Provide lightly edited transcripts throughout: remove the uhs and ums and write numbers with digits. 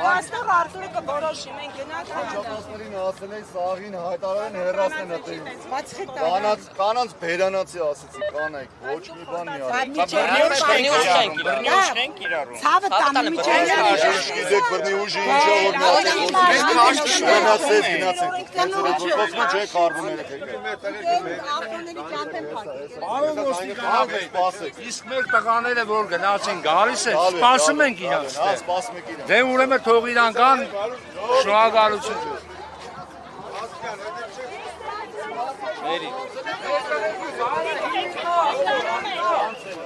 Պաստոր Արտուրը կորոշի, մենք գնանք Հաջողություններին ասել են սաղին հայտարարեն հեռացնեն ըտին։ բացխիտ Կանանց բերանացի ասեցի, կանայք, ոչ մի բան մի արեք։ Ցավը տանը միջերները Գիտեք բռնի ուժի ինչա որ գնացեք, գնացեք։ Չէ կարվում եք։ Արտուրների ճանտ են փակել։ Իսկ մեր տղաները որ գնացին գալիս են, սպասում ենք իրանց։ Սպասում եք իրան։ Դե ուրեմն թող իրան կան շնորհակալություն։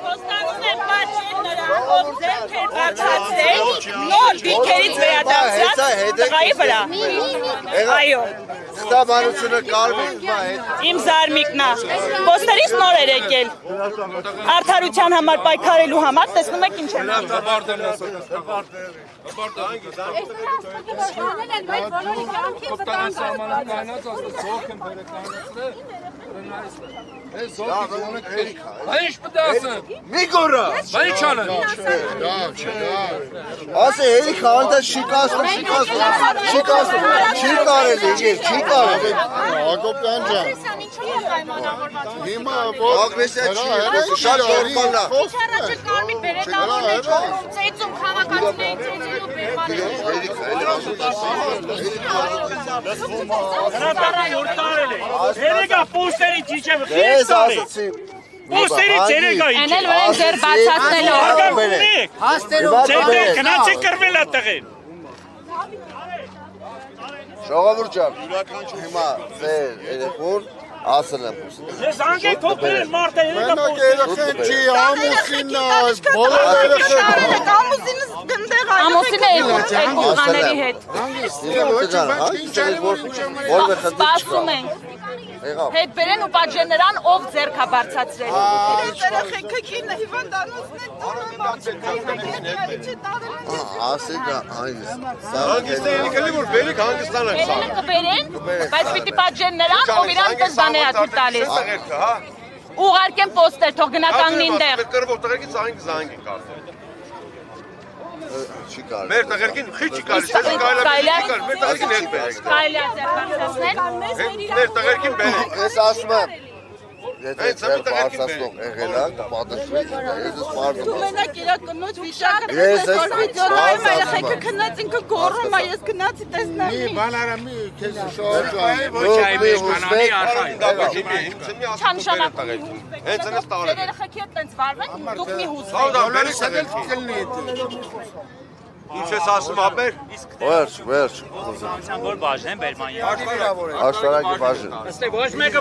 Ոստանում են պաչին նրան, ով ձերք էր բարձացրել, նոր դիրքերից վերադարձած տղայի վրա։ Այո, Ստաբանությունը կարվի իմ զարմիկնա, ոստերից նոր էր եկել, արդարության համար պայքարելու համար, տեսնում եք ինչ են։ Ինչ պտասը։ Մի գորա։ Բայց չանը։ Ասե էլի քանտա շիկասում, չի կարելի, չի կարելի։ Հակոբյան ջան։ Հիմա ագրեսիա չի, շատ նորմալ է։ Առաջը կարմիր բերետ անում է չոնում, ծեծում քաղաքացիներին ծեծելու Երեգա պոստերի ճիճևը Ես ասացի։ Պոստերի երեգա իջը Էնել որ են ձեր բացացնելու Ձեր կնացի կրվել է տղեն Ժողովուրդ ջան, հիմա ձեր երեխուն ասել եմ ուս։ Ես անգեի փոքր են մարդը երեգա Երեխեն չի, ամուսինն է, բոլոր երեխեն։ Ամուսինս գնդեղ Ամուսին է եկել այդ բուղաների հետ։ Սպասում ենք։ Հետ բերեն ու պատժեն նրան, ով ձեռք է բարձացրել։ երեխեքը կինը հիվանդանոցն են Ասեք այնս։ Ելը կբերեն, բայց պիտի պատժեն նրան, ով իրան տզբան է աթուր տալիս։ Ուղարկեն պոստեր, թող գնա կանգնին դեղ։ Չի կարելի։ Մեր տղերքին խիչ չի գալիս, ես կարելի է մեր տղերքին հետ բերեք։ Կարելի է ձեռք բարձրացնել։ Մեր տղերքին բերեք։ Ես ասում եմ, եթե ձեր բարձրացնող եղել եք, պատժվեք, ես սպարնում եմ։ Մենակ իրա կնոջ վիճակը Ես վիդեոներում երեխեքը քնած ինքը գոռում է, ես գնացի տեսնեմ։ Հենց այնպես տարել։ Երեխեքի հետ տենց վարվեն, դուք մի հուսվեք։ Ինչ ես ասում ապեր։ Վերջ։ Որ բաժն են բերման Աշտարակի բաժին։ Ոչ մեկը